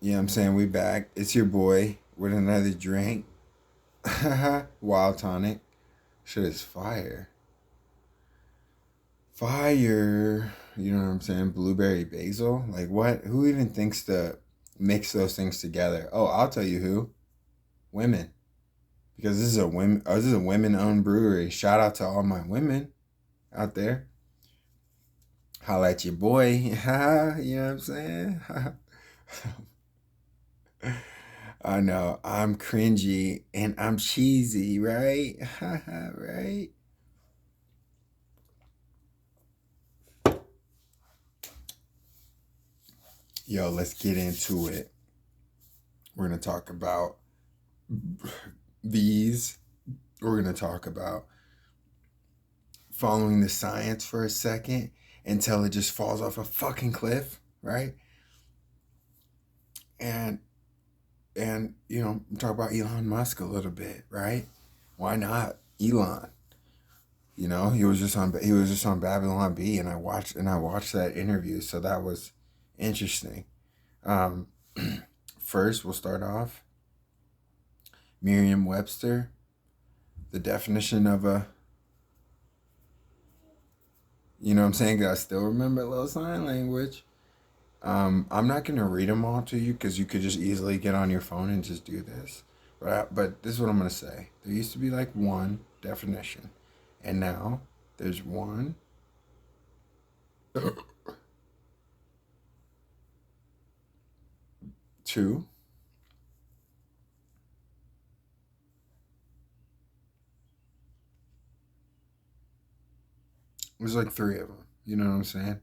You know what I'm saying? We back. It's your boy with another drink. Wild tonic. Shit is fire. Fire. You know what I'm saying? Blueberry basil. Like what? Who even thinks to mix those things together? Oh, I'll tell you who. Women. Because this is a women owned brewery. Shout out to all my women out there. Holla at your boy. You know what I'm saying? I know I'm cringy and I'm cheesy, right? Right? Yo, let's get into it. We're gonna talk about these. We're gonna talk about following the science for a second until it just falls off a fucking cliff, right? And talk about Elon Musk a little bit, right? Why not Elon? He was just on Babylon Bee, and I watched that interview, so that was interesting. Um, First, we'll start off Merriam-Webster, the definition of a, you know what I'm saying? 'Cause I still remember little sign language. I'm not gonna read them all to you because you could just easily get on your phone and just do this. But this is what I'm gonna say. There used to be like one definition, and now there's one, two. There's like three of them. You know what I'm saying?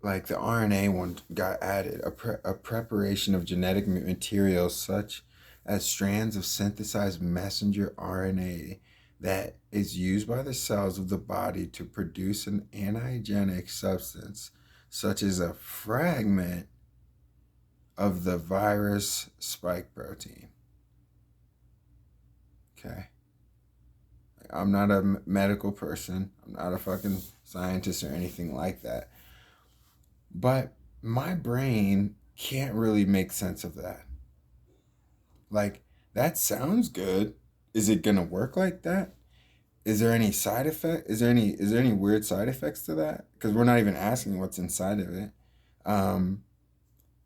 Like the RNA one got added, a preparation of genetic materials such as strands of synthesized messenger RNA that is used by the cells of the body to produce an antigenic substance, such as a fragment of the virus spike protein. Okay. I'm not a medical person, I'm not a fucking scientist or anything like that. But my brain can't really make sense of that. Like, that sounds good. Is it gonna work like that? Is there any side effect? Is there any weird side effects to that? Because we're not even asking what's inside of it. Um,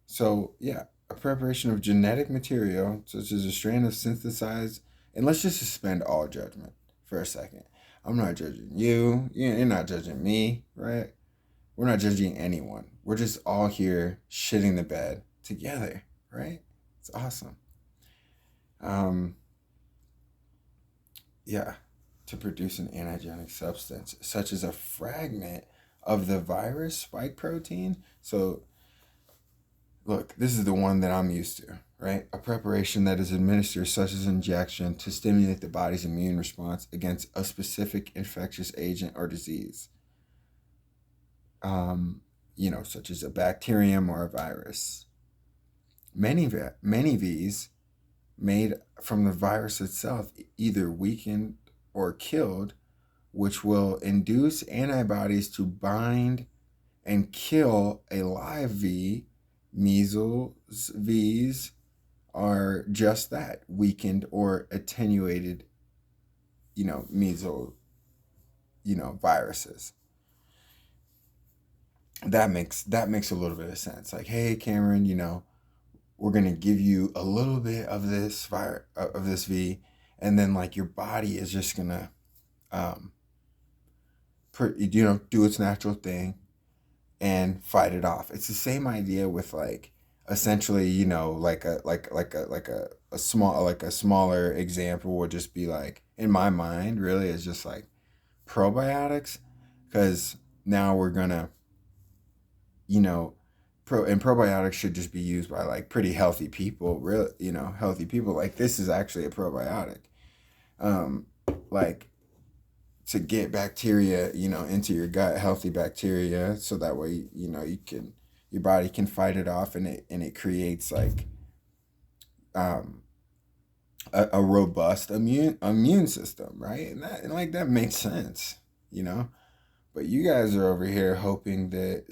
so yeah, a preparation of genetic material such as a strand of synthesized, and let's just suspend all judgment for a second. I'm not judging you. You're not judging me, right? We're not judging anyone. We're just all here shitting the bed together, right? It's awesome. Um, yeah, to produce an antigenic substance, such as a fragment of the virus spike protein. So, look, this is the one that I'm used to, right? A preparation that is administered, such as injection, to stimulate the body's immune response against a specific infectious agent or disease. Um, such as a bacterium or a virus. Many of these made from the virus itself either weakened or killed, which will induce antibodies to bind and kill a live V. Measles V's are just that, weakened or attenuated, measles, viruses. That makes a little bit of sense. Like, hey, Cameron, we're gonna give you a little bit of this fire of this V, and then like your body is just gonna, um, do its natural thing and fight it off. It's the same idea with like essentially, like a smaller example would just be like in my mind really is just like probiotics, because now we're gonna, you know probiotics should just be used by like pretty healthy people, really, healthy people. Like this is actually a probiotic. Um, like to get bacteria, into your gut, healthy bacteria, so that way, your body can fight it off, and it creates like, um, a robust immune system, right? And that makes sense, you know. But you guys are over here hoping that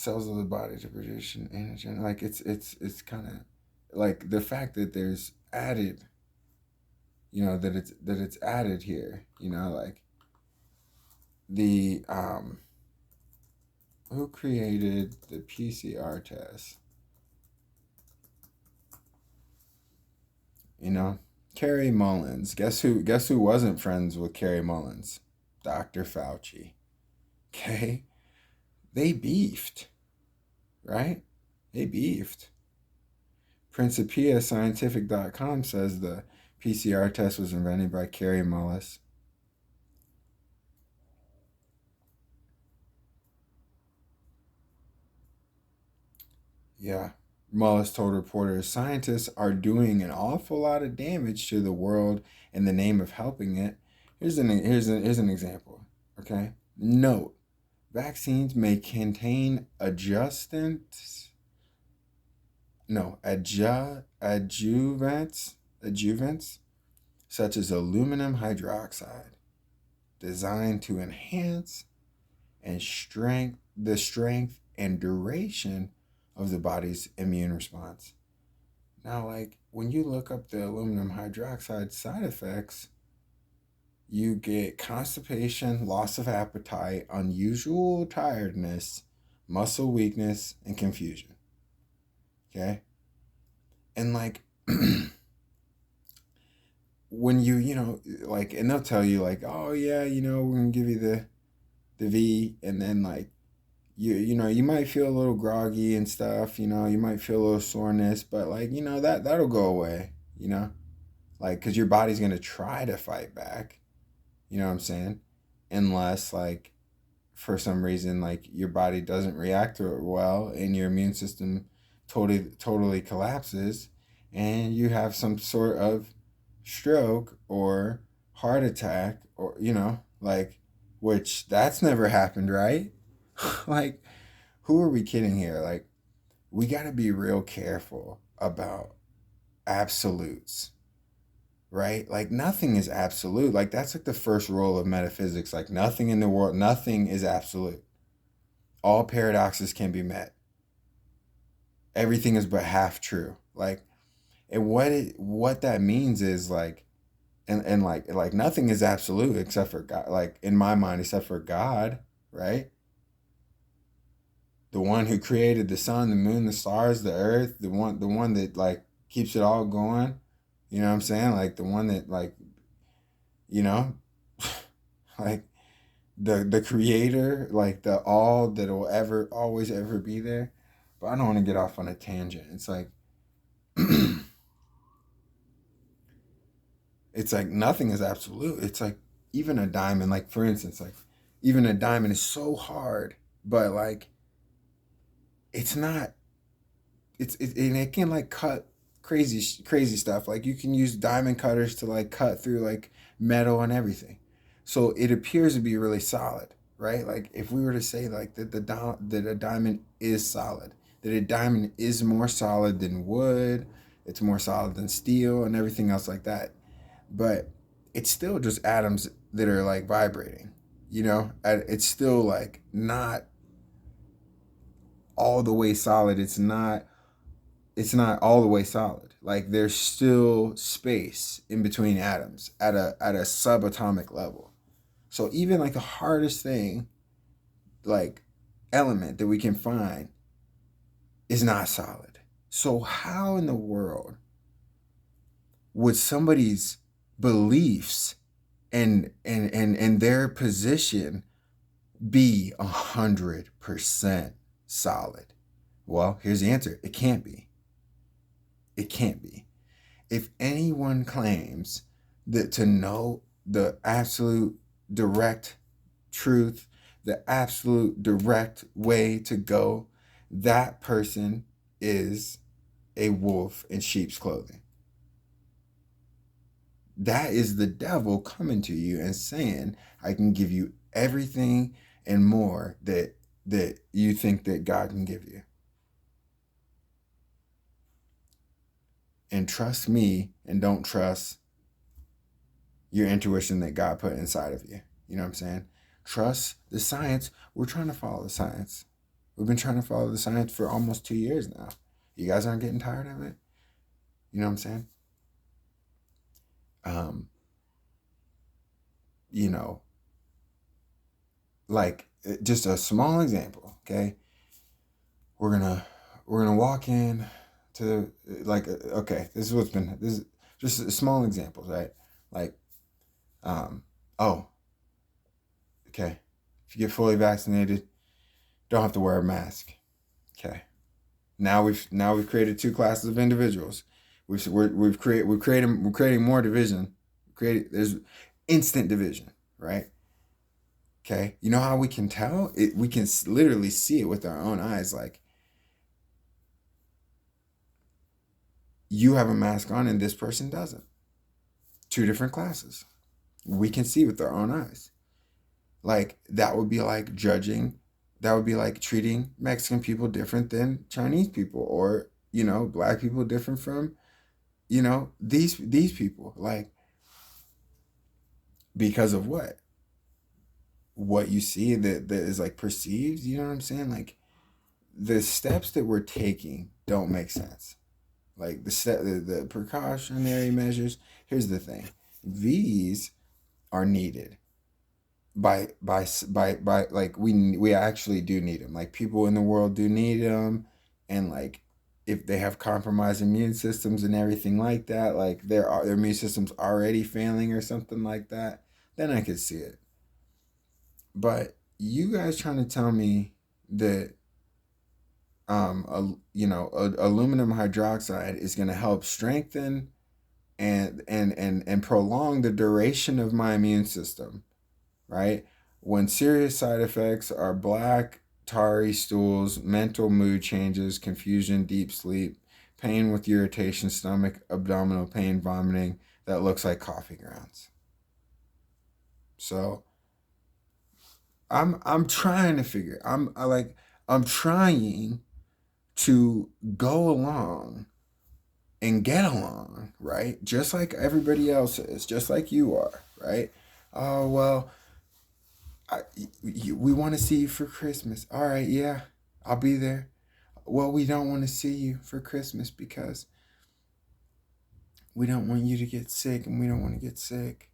cells of the body to produce an antigen. Like it's kind of like the fact that there's added, that it's added here. Like the who created the PCR test? Carrie Mullins. Guess who wasn't friends with Carrie Mullins? Dr. Fauci. Okay? They beefed, right? They beefed. Principia Scientific.com says the PCR test was invented by Carrie Mullis. Yeah. Mullis told reporters scientists are doing an awful lot of damage to the world in the name of helping it. Here's an example. Okay? Note, vaccines may contain adjuvants, such as aluminum hydroxide, designed to enhance the strength and duration of the body's immune response. Now, like when you look up the aluminum hydroxide side effects, you get constipation, loss of appetite, unusual tiredness, muscle weakness, and confusion. Okay? And like when like, and they'll tell you like, oh yeah, we're gonna give you the V, and then like you might feel a little groggy and stuff, you might feel a little soreness, but like, that'll go away, like, because your body's gonna try to fight back, you know what I'm saying? Unless like for some reason like your body doesn't react to it well and your immune system totally collapses and you have some sort of stroke or heart attack, or like, which that's never happened, right? Like, who are we kidding here? Like, we got to be real careful about absolutes, right? Like, nothing is absolute. Like, that's like the first rule of metaphysics. Like, nothing in the world, nothing is absolute. All paradoxes can be met. Everything is but half true. Like, and what that means is like, and like nothing is absolute except for God. Like in my mind, except for God, right? The one who created the sun, the moon, the stars, the earth, the one that like keeps it all going. You know what I'm saying? Like the one that like, you know, like the creator, like the all that will ever always ever be there. But I don't want to get off on a tangent. It's like it's like nothing is absolute. It's like even a diamond, like for instance, like even a diamond is so hard, but like it's not and it can like cut crazy stuff. Like you can use diamond cutters to like cut through like metal and everything. So it appears to be really solid, right? Like if we were to say like that a diamond is solid, that a diamond is more solid than wood, it's more solid than steel and everything else like that. But it's still just atoms that are like vibrating, it's still like not all the way solid. It's not all the way solid. Like there's still space in between atoms at a subatomic level. So even like the hardest thing, like element that we can find, is not solid. So how in the world would somebody's beliefs and their position be 100% solid? Well, here's the answer. It can't be. It can't be. If anyone claims that to know the absolute direct truth, the absolute direct way to go, that person is a wolf in sheep's clothing. That is the devil coming to you and saying, I can give you everything and more that you think that God can give you. And trust me and don't trust your intuition that God put inside of you. You know what I'm saying? Trust the science. We're trying to follow the science. We've been trying to follow the science for almost 2 years now. You guys aren't getting tired of it? You know what I'm saying? Um, you know, like just a small example, okay? We're gonna walk in to like okay, this is just small examples, right? Like um oh, okay. If you get fully vaccinated, don't have to wear a mask. Okay. Now we've created two classes of individuals. We're creating more division. There's instant division, right? Okay. You know how we can tell it? We can literally see it with our own eyes. Like you have a mask on and this person doesn't. Two different classes. We can see with our own eyes. Like that would be like judging. That would be like treating Mexican people different than Chinese people, or black people different from these people. Like because of what you see that is like perceived. You know what I'm saying? Like the steps that we're taking don't make sense. Like the precautionary measures. Here's the thing: these are needed by like we actually do need them. Like people in the world do need them, and like if they have compromised immune systems and everything like that, like their immune system's already failing or something like that, then I could see it. But you guys trying to tell me that aluminum hydroxide is going to help strengthen and prolong the duration of my immune system, right? When serious side effects are black, tarry stools, mental mood changes, confusion, deep sleep, pain with irritation, stomach, abdominal pain, vomiting that looks like coffee grounds. So I'm trying to figure. I'm trying to go along and get along, right? Just like everybody else is, just like you are, right? Oh well, I, we want to see you for Christmas. All right, yeah, I'll be there. Well, we don't want to see you for Christmas because we don't want you to get sick and we don't want to get sick.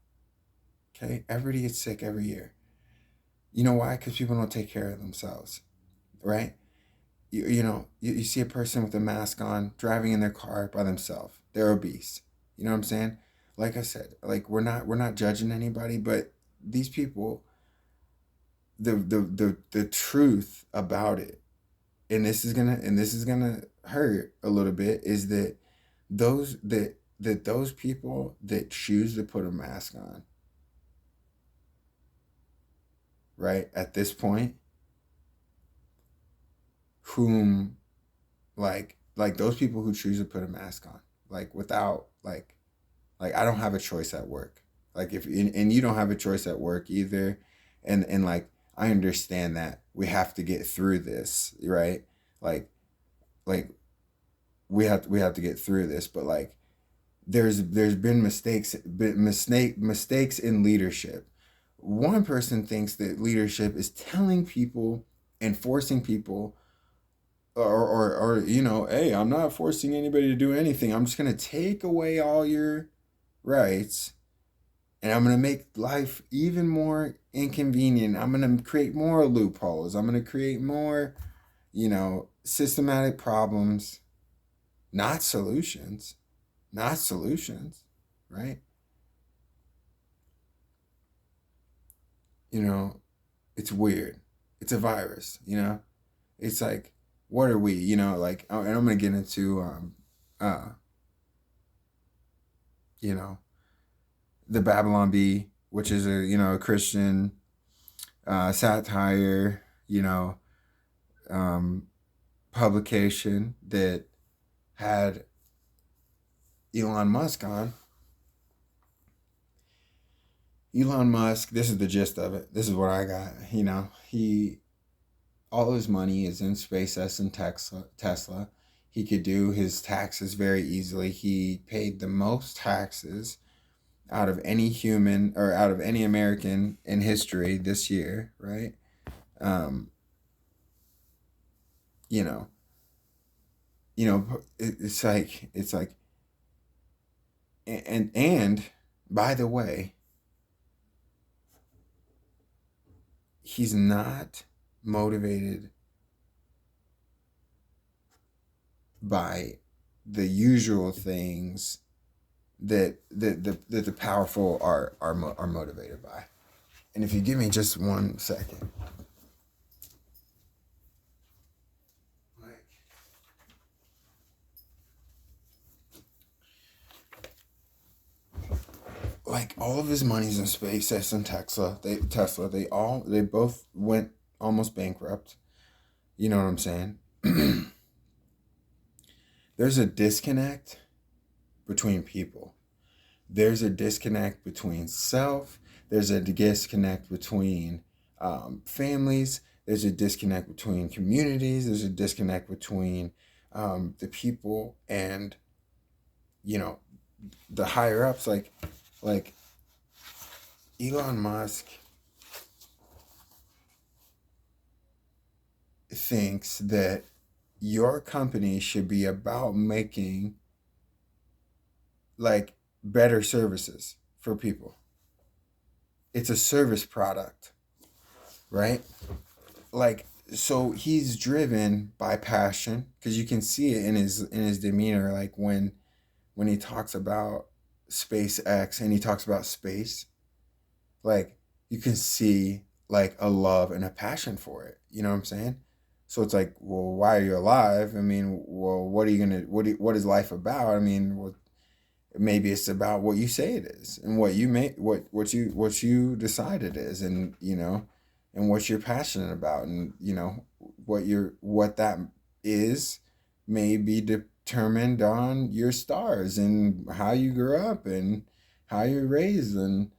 Okay, everybody gets sick every year. You know why? Because people don't take care of themselves, right? You see a person with a mask on driving in their car by themselves. They're obese. You know what I'm saying? Like I said, like we're not judging anybody, but these people, the truth about it, and this is gonna hurt a little bit, is that those people that choose to put a mask on, right, at this point, whom like those people who choose to put a mask on, like without like I don't have a choice at work. Like if and you don't have a choice at work either, and like I understand that we have to get through this, right? Like like we have to get through this, but like there's been mistakes in leadership. One person thinks that leadership is telling people and forcing people, or hey, I'm not forcing anybody to do anything. I'm just gonna take away all your rights, and I'm gonna make life even more inconvenient. I'm gonna create more loopholes. I'm gonna create more, systematic problems, not solutions, not solutions, right? You know, it's weird. It's a virus. It's like, what are we? Like, and I'm gonna get into uh, you know, the Babylon Bee, which is a Christian satire, um, publication that had Elon Musk on. Elon Musk, this is the gist of it. This is what I got. He all his money is in SpaceX and Tesla. He could do his taxes very easily. He paid the most taxes out of any human or out of any American in history this year, right? Um, you know, it's like, and by the way, he's not motivated by the usual things that the powerful are motivated by. And if you give me just 1 second, like, all of his money's in SpaceX and Tesla. They both went almost bankrupt. You know what I'm saying? There's a disconnect between people. There's a disconnect between self. There's a disconnect between families. There's a disconnect between communities. There's a disconnect between the people and, you know, the higher ups. Like Elon Musk thinks that your company should be about making like better services for people. It's a service product, right? Like, so he's driven by passion because you can see it in his demeanor, like when he talks about SpaceX and he talks about space, like you can see like a love and a passion for it. You know what I'm saying? So it's like, well, why are you alive? I mean, well, what is life about? I mean, well, maybe it's about what you say it is and what you make what you decide it is, and and what you're passionate about, and what that is may be determined on your stars and how you grew up and how you're raised, and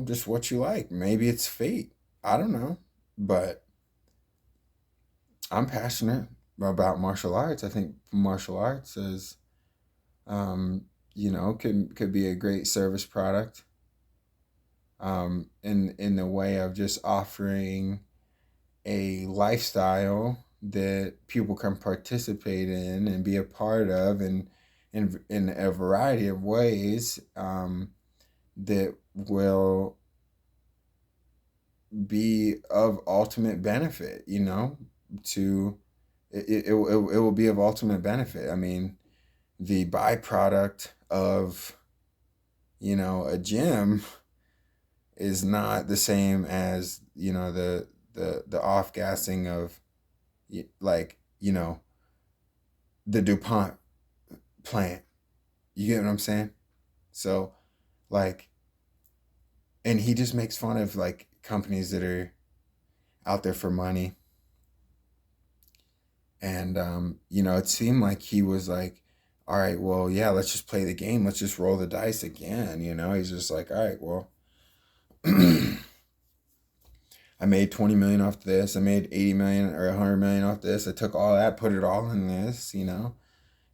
just what you like. Maybe it's fate. I don't know. But I'm passionate about martial arts. I think martial arts is could be a great service product, in the way of just offering a lifestyle that people can participate in and be a part of, and in a variety of ways, that will be of ultimate benefit, to it will be of ultimate benefit. I mean, the byproduct of a gym is not the same as the off gassing of, like, the DuPont plant. You get what I'm saying? So, like, and he just makes fun of like companies that are out there for money. And it seemed like he was like, all right, well, yeah, let's just play the game, let's just roll the dice again. He's just like, all right, well, I made 20 million off this, I made 80 million or 100 million off this, I took all that, put it all in this.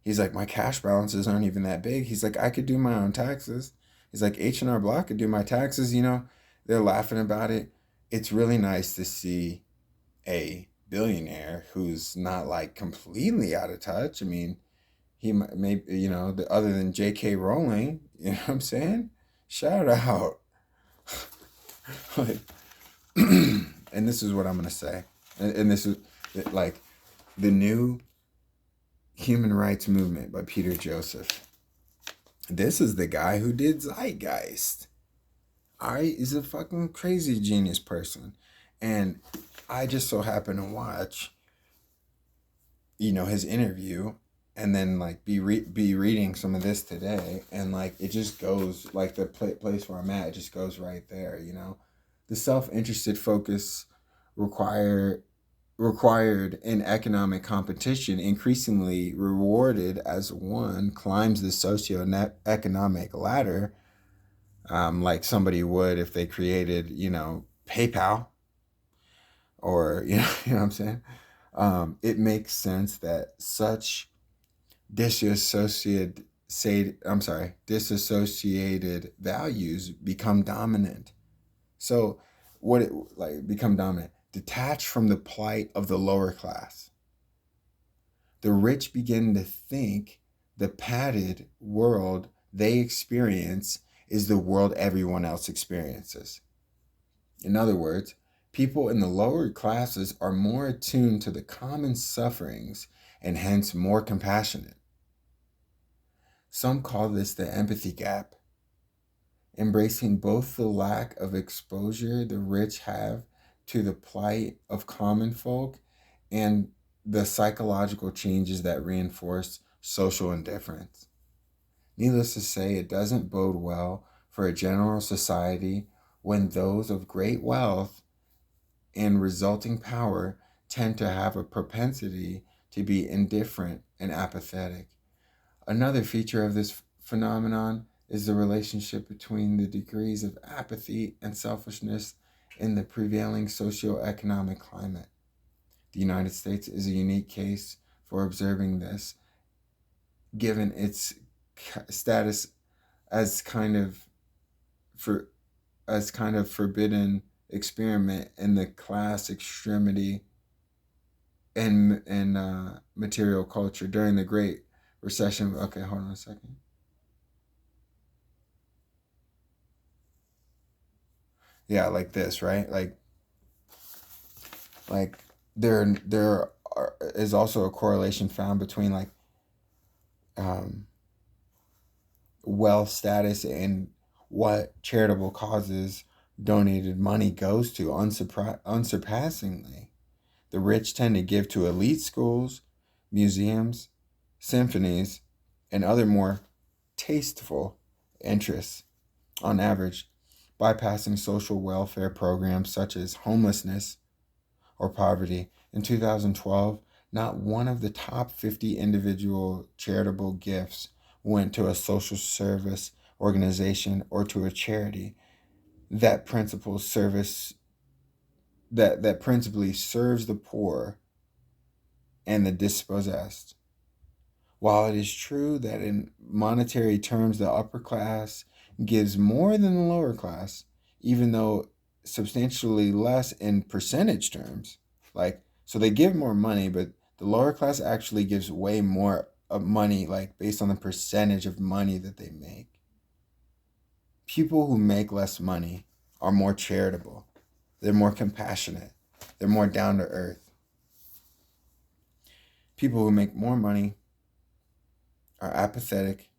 He's like, my cash balances aren't even that big. He's like, I could do my own taxes. He's like, H&R Block could do my taxes. They're laughing about it. It's really nice to see a billionaire who's not like completely out of touch. I mean, he maybe, other than J.K. Rowling, you know what I'm saying? Shout out. Like, and this is what I'm gonna say, and this is like the new human rights movement by Peter Joseph. This is the guy who did Zeitgeist. All right, he's a fucking crazy genius person, and I just so happen to watch, his interview, and then like be reading some of this today, and like it just goes like the place where I'm at. It just goes right there. The self-interested focus required in economic competition, increasingly rewarded as one climbs the socio-economic ladder, like somebody would if they created, PayPal, or, you know what I'm saying? It makes sense that such disassociated values become dominant. So what it like become dominant, detached from the plight of the lower class. The rich begin to think the padded world they experience is the world everyone else experiences. In other words, people in the lower classes are more attuned to the common sufferings and hence more compassionate. Some call this the empathy gap, embracing both the lack of exposure the rich have to the plight of common folk and the psychological changes that reinforce social indifference. Needless to say, it doesn't bode well for a general society when those of great wealth and resulting power tend to have a propensity to be indifferent and apathetic. Another feature of this phenomenon is the relationship between the degrees of apathy and selfishness in the prevailing socioeconomic climate. The United States is a unique case for observing this, given its status as kind of for as kind of forbidden experiment in the class extremity and material culture during the Great Recession. Okay, hold on a second. Yeah, like this, right? Like is also a correlation found between like um, wealth status and what charitable causes donated money goes to. Unsurpassingly, the rich tend to give to elite schools, museums, symphonies, and other more tasteful interests on average, bypassing social welfare programs such as homelessness or poverty. In 2012, not one of the top 50 individual charitable gifts went to a social service organization or to a charity that principal service that principally serves the poor and the dispossessed. While it is true that in monetary terms the upper class gives more than the lower class, even though substantially less in percentage terms, like so they give more money, but the lower class actually gives way more of money, like based on the percentage of money that they make. People who make less money are more charitable, they're more compassionate, they're more down to earth. People who make more money are apathetic.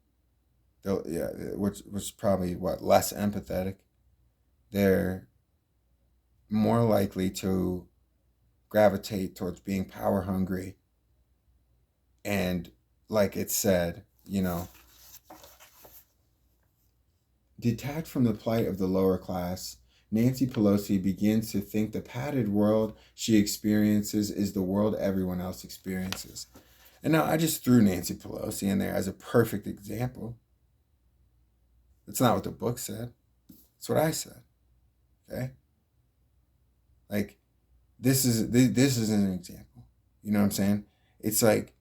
Yeah, which probably what less empathetic. They're more likely to gravitate towards being power hungry, and like it said, detached from the plight of the lower class, Nancy Pelosi begins to think the padded world she experiences is the world everyone else experiences. And now I just threw Nancy Pelosi in there as a perfect example. That's not what the book said. That's what I said. Okay? Like this is an example. You know what I'm saying? It's like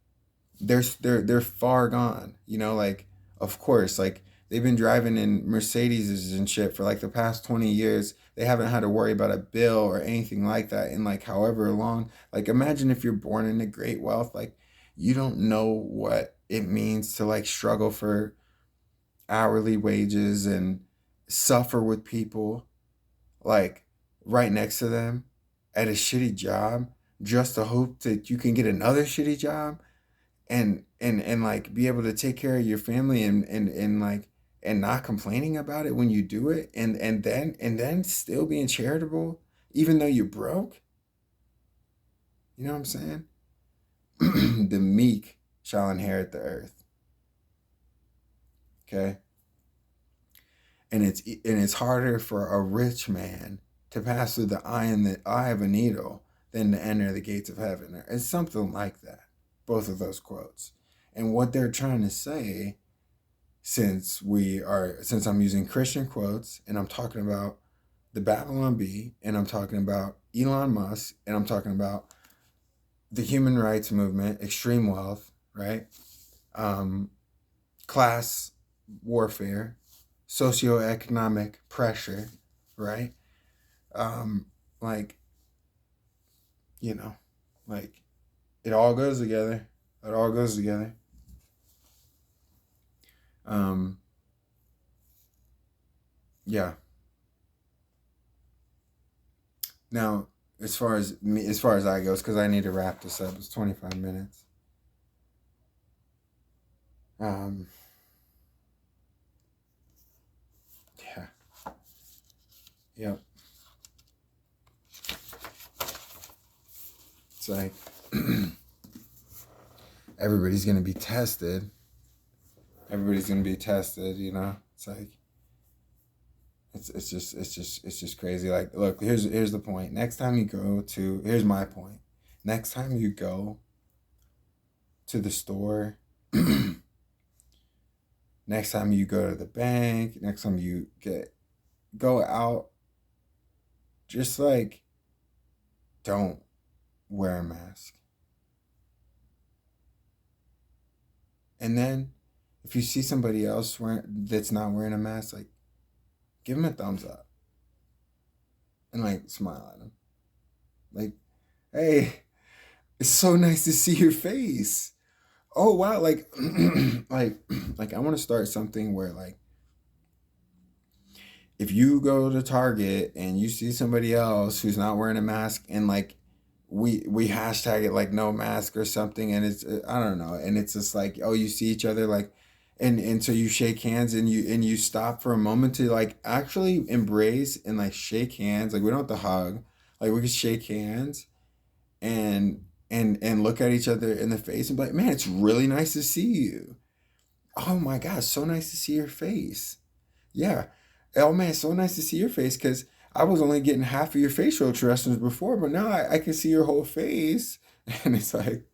they're far gone. Like of course, like they've been driving in Mercedeses and shit for like the past 20 years. They haven't had to worry about a bill or anything like that in like however long. Like imagine if you're born into great wealth, like you don't know what it means to like struggle for hourly wages and suffer with people like right next to them at a shitty job just to hope that you can get another shitty job and like be able to take care of your family and like and not complaining about it when you do it and then still being charitable even though you're broke. You know what I'm saying? The meek shall inherit the earth. Okay. And it's harder for a rich man to pass through the eye of a needle than to enter the gates of heaven. It's something like that. Both of those quotes. And what they're trying to say, since I'm using Christian quotes and I'm talking about the Babylon Bee and I'm talking about Elon Musk and I'm talking about the human rights movement, extreme wealth, right? Class warfare, socioeconomic pressure, right? Um, like, you know, like it all goes together. It all goes together. Um, yeah. Now, as far as me, as far as I goes, because I need to wrap this up. It's 25 minutes. Um, yeah. Yep. It's like everybody's gonna be tested. Everybody's gonna be tested. You know. It's like it's just crazy. Like, look, here's the point. Next time you go to, here's my point. Next time you go to the store, next time you go to the bank, next time you go out, just like don't wear a mask. And then if you see somebody else that's not wearing a mask, like give them a thumbs up and like smile at them. Like, hey, it's so nice to see your face. Oh wow, like like like I want to start something where like if you go to Target and you see somebody else who's not wearing a mask and like we hashtag it like no mask or something and it's I don't know and it's just like oh you see each other like and so you shake hands and you stop for a moment to like actually embrace and like shake hands like we don't have to hug like we can shake hands and and look at each other in the face and be like man it's really nice to see you oh my gosh so nice to see your face yeah. Oh man, it's so nice to see your face because I was only getting half of your facial expressions before, but now I can see your whole face. And it's like,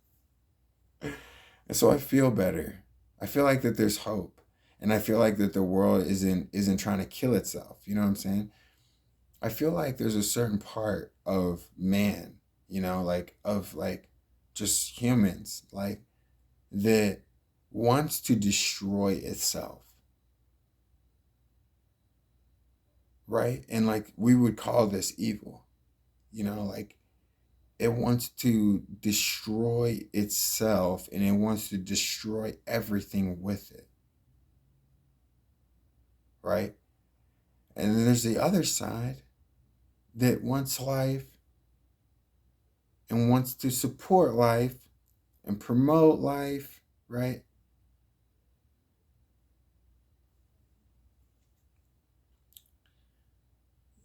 and so I feel better. I feel like that there's hope. And I feel like that the world isn't trying to kill itself. You know what I'm saying? I feel like there's a certain part of man, you know, like of like just humans, like that wants to destroy itself, right? And like we would call this evil, you know, like it wants to destroy itself and it wants to destroy everything with it, right? And then there's the other side that wants life and wants to support life and promote life, right?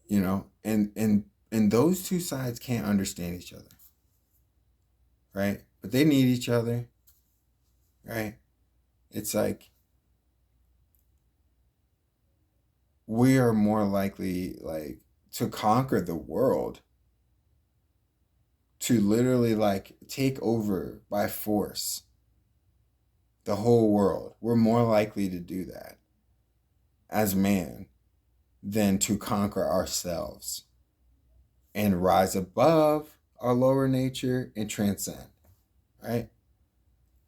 You know, and those two sides can't understand each other, right? But they need each other, right? It's like we are more likely like to conquer the world to literally like take over by force the whole world. We're more likely to do that as man than to conquer ourselves and rise above our lower nature and transcend, right?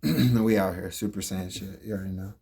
We out here super saiyan shit. You already know.